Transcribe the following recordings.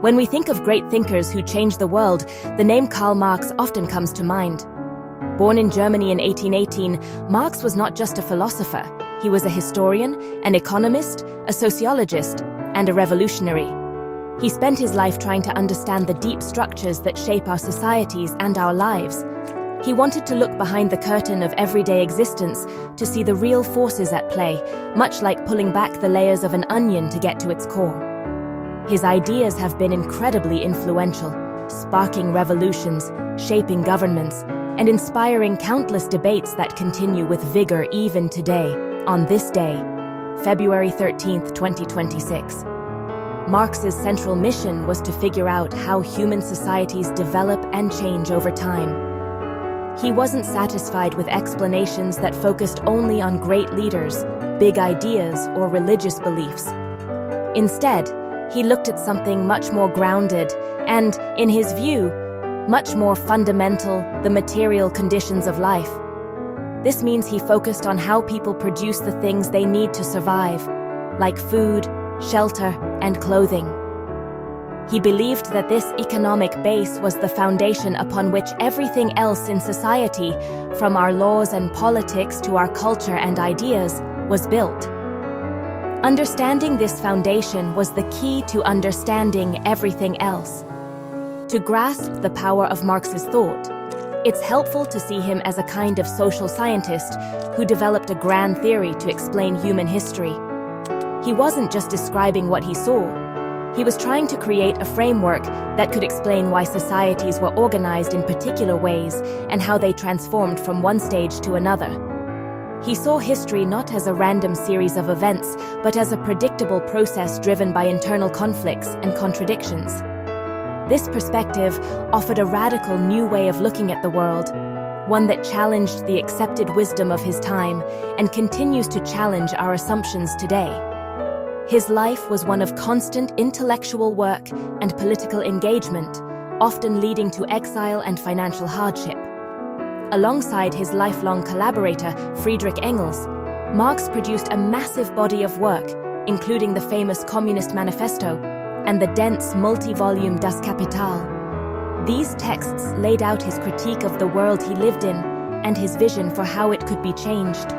When we think of great thinkers who changed the world, the name Karl Marx often comes to mind. Born in Germany in 1818, Marx was not just a philosopher. He was a historian, an economist, a sociologist, and a revolutionary. He spent his life trying to understand the deep structures that shape our societies and our lives. He wanted to look behind the curtain of everyday existence to see the real forces at play, much like pulling back the layers of an onion to get to its core. His ideas have been incredibly influential, sparking revolutions, shaping governments, and inspiring countless debates that continue with vigor even today, on this day, February 13th, 2026. Marx's central mission was to figure out how human societies develop and change over time. He wasn't satisfied with explanations that focused only on great leaders, big ideas, or religious beliefs. Instead, he looked at something much more grounded and, in his view, much more fundamental: the material conditions of life. This means he focused on how people produce the things they need to survive, like food, shelter, and clothing. He believed that this economic base was the foundation upon which everything else in society, from our laws and politics to our culture and ideas, was built. Understanding this foundation was the key to understanding everything else. To grasp the power of Marx's thought, it's helpful to see him as a kind of social scientist who developed a grand theory to explain human history. He wasn't just describing what he saw. He was trying to create a framework that could explain why societies were organized in particular ways and how they transformed from one stage to another. He saw history not as a random series of events, but as a predictable process driven by internal conflicts and contradictions. This perspective offered a radical new way of looking at the world, one that challenged the accepted wisdom of his time and continues to challenge our assumptions today. His life was one of constant intellectual work and political engagement, often leading to exile and financial hardship. Alongside his lifelong collaborator, Friedrich Engels, Marx produced a massive body of work, including the famous Communist Manifesto and the dense multi-volume Das Kapital. These texts laid out his critique of the world he lived in and his vision for how it could be changed.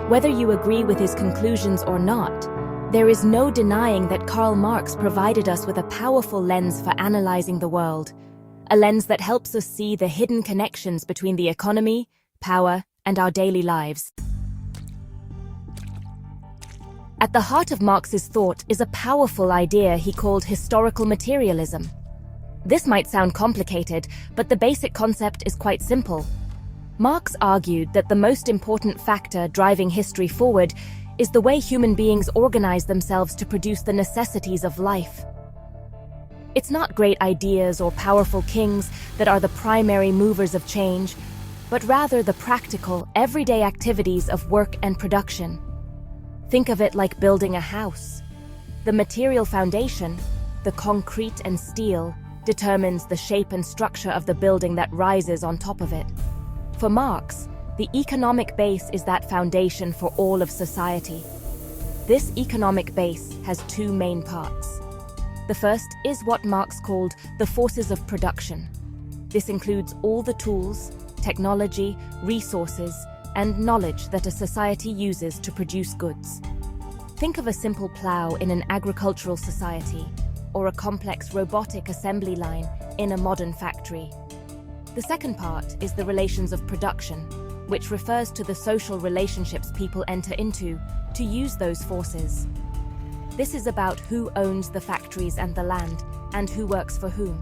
Whether you agree with his conclusions or not, there is no denying that Karl Marx provided us with a powerful lens for analyzing the world, a lens that helps us see the hidden connections between the economy, power, and our daily lives. At the heart of Marx's thought is a powerful idea he called historical materialism. This might sound complicated, but the basic concept is quite simple. Marx argued that the most important factor driving history forward is the way human beings organize themselves to produce the necessities of life. It's not great ideas or powerful kings that are the primary movers of change, but rather the practical, everyday activities of work and production. Think of it like building a house. The material foundation, the concrete and steel, determines the shape and structure of the building that rises on top of it. For Marx, the economic base is that foundation for all of society. This economic base has two main parts. The first is what Marx called the forces of production. This includes all the tools, technology, resources, and knowledge that a society uses to produce goods. Think of a simple plow in an agricultural society, or a complex robotic assembly line in a modern factory. The second part is the relations of production, which refers to the social relationships people enter into to use those forces. This is about who owns the factories and the land, and who works for whom.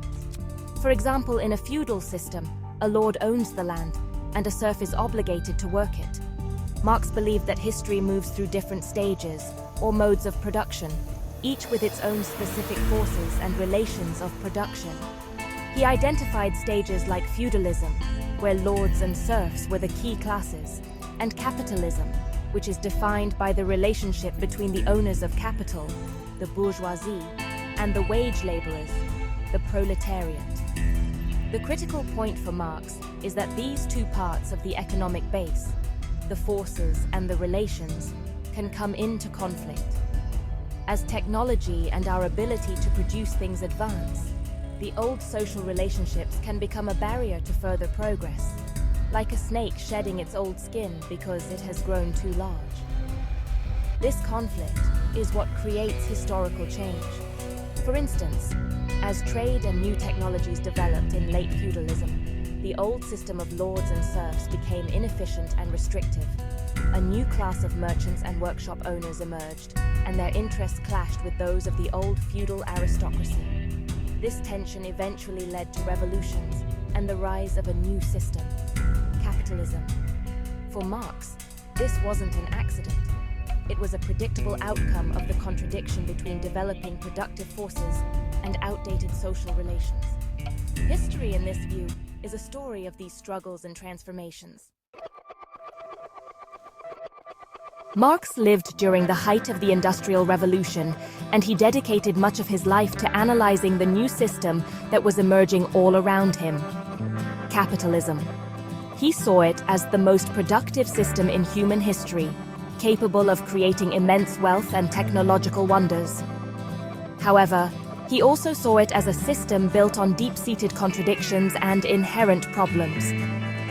For example, in a feudal system, a lord owns the land, and a serf is obligated to work it. Marx believed that history moves through different stages, or modes of production, each with its own specific forces and relations of production. He identified stages like feudalism, where lords and serfs were the key classes, and capitalism, which is defined by the relationship between the owners of capital, the bourgeoisie, and the wage laborers, the proletariat. The critical point for Marx is that these two parts of the economic base, the forces and the relations, can come into conflict. As technology and our ability to produce things advance, the old social relationships can become a barrier to further progress, like a snake shedding its old skin because it has grown too large. This conflict is what creates historical change. For instance, as trade and new technologies developed in late feudalism, the old system of lords and serfs became inefficient and restrictive. A new class of merchants and workshop owners emerged, and their interests clashed with those of the old feudal aristocracy. This tension eventually led to revolutions and the rise of a new system, capitalism. For Marx, this wasn't an accident. It was a predictable outcome of the contradiction between developing productive forces and outdated social relations. History, in this view, is a story of these struggles and transformations. Marx lived during the height of the Industrial Revolution, and he dedicated much of his life to analyzing the new system that was emerging all around him, capitalism. He saw it as the most productive system in human history, capable of creating immense wealth and technological wonders. However, he also saw it as a system built on deep-seated contradictions and inherent problems.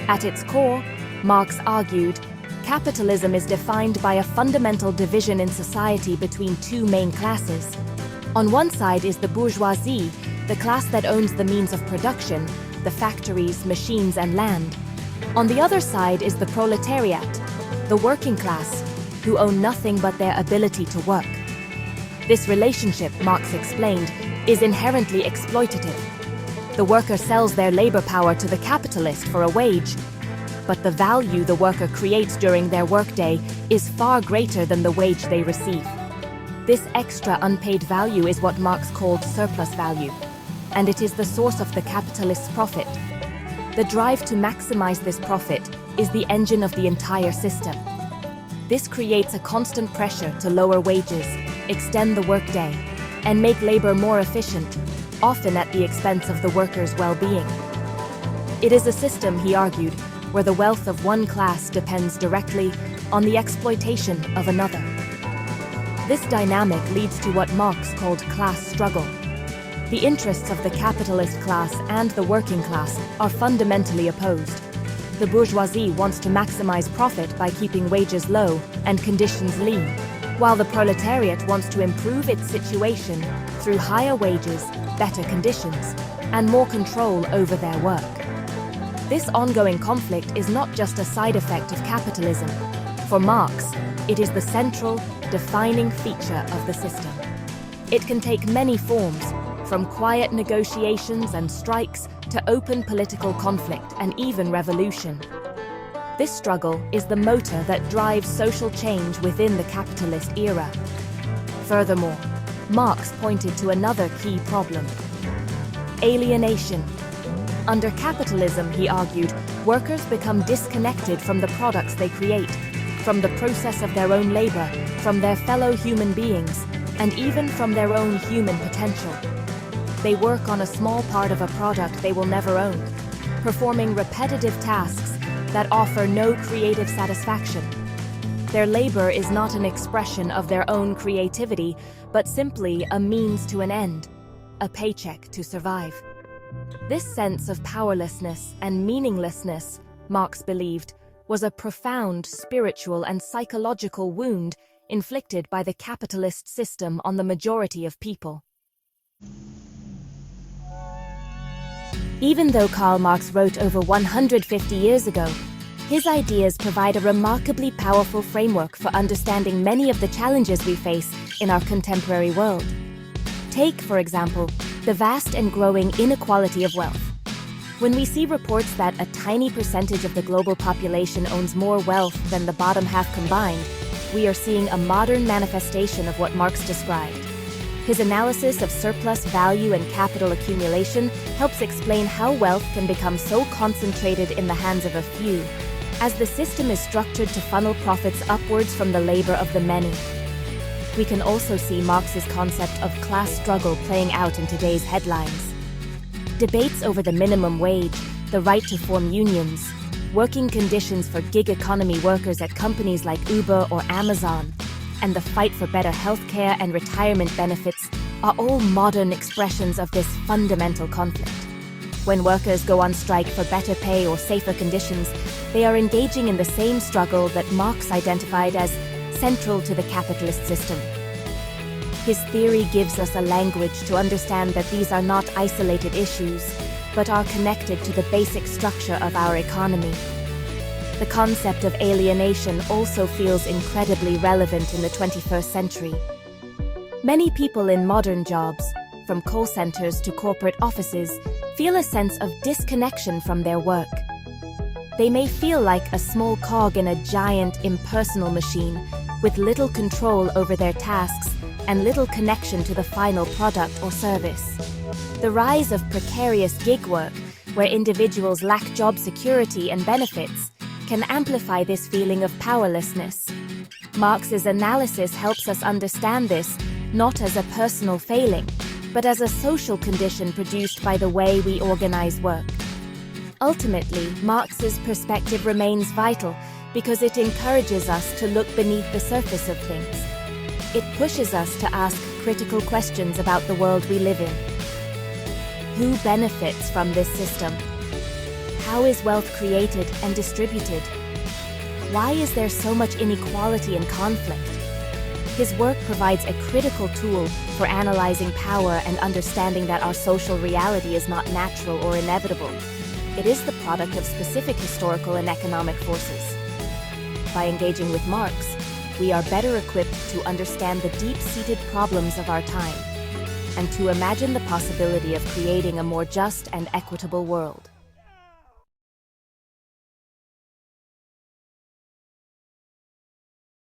At its core, Marx argued, capitalism is defined by a fundamental division in society between two main classes. On one side is the bourgeoisie, the class that owns the means of production, the factories, machines, and land. On the other side is the proletariat, the working class, who own nothing but their ability to work. This relationship, Marx explained, is inherently exploitative. The worker sells their labor power to the capitalist for a wage, but the value the worker creates during their workday is far greater than the wage they receive. This extra unpaid value is what Marx called surplus value, and it is the source of the capitalist's profit. The drive to maximize this profit is the engine of the entire system. This creates a constant pressure to lower wages, extend the workday, and make labor more efficient, often at the expense of the workers' well-being. It is a system, he argued, where the wealth of one class depends directly on the exploitation of another. This dynamic leads to what Marx called class struggle. The interests of the capitalist class and the working class are fundamentally opposed. The bourgeoisie wants to maximize profit by keeping wages low and conditions lean, while the proletariat wants to improve its situation through higher wages, better conditions, and more control over their work. This ongoing conflict is not just a side effect of capitalism. For Marx, it is the central, defining feature of the system. It can take many forms, from quiet negotiations and strikes to open political conflict and even revolution. This struggle is the motor that drives social change within the capitalist era. Furthermore, Marx pointed to another key problem: alienation. Under capitalism, he argued, workers become disconnected from the products they create, from the process of their own labor, from their fellow human beings, and even from their own human potential. They work on a small part of a product they will never own, performing repetitive tasks that offer no creative satisfaction. Their labor is not an expression of their own creativity, but simply a means to an end, a paycheck to survive. This sense of powerlessness and meaninglessness, Marx believed, was a profound spiritual and psychological wound inflicted by the capitalist system on the majority of people. Even though Karl Marx wrote over 150 years ago, his ideas provide a remarkably powerful framework for understanding many of the challenges we face in our contemporary world. Take, for example, the vast and growing inequality of wealth. When we see reports that a tiny percentage of the global population owns more wealth than the bottom half combined, we are seeing a modern manifestation of what Marx described. His analysis of surplus value and capital accumulation helps explain how wealth can become so concentrated in the hands of a few, as the system is structured to funnel profits upwards from the labor of the many. We can also see Marx's concept of class struggle playing out in today's headlines. Debates over the minimum wage, the right to form unions, working conditions for gig economy workers at companies like Uber or Amazon, and the fight for better healthcare and retirement benefits are all modern expressions of this fundamental conflict. When workers go on strike for better pay or safer conditions, they are engaging in the same struggle that Marx identified as central to the capitalist system. His theory gives us a language to understand that these are not isolated issues, but are connected to the basic structure of our economy. The concept of alienation also feels incredibly relevant in the 21st century. Many people in modern jobs, from call centers to corporate offices, feel a sense of disconnection from their work. They may feel like a small cog in a giant, impersonal machine with little control over their tasks and little connection to the final product or service. The rise of precarious gig work, where individuals lack job security and benefits, can amplify this feeling of powerlessness. Marx's analysis helps us understand this not as a personal failing, but as a social condition produced by the way we organize work. Ultimately, Marx's perspective remains vital because it encourages us to look beneath the surface of things. It pushes us to ask critical questions about the world we live in. Who benefits from this system? How is wealth created and distributed? Why is there so much inequality and conflict? His work provides a critical tool for analyzing power and understanding that our social reality is not natural or inevitable. It is the product of specific historical and economic forces. By engaging with Marx, we are better equipped to understand the deep-seated problems of our time and to imagine the possibility of creating a more just and equitable world.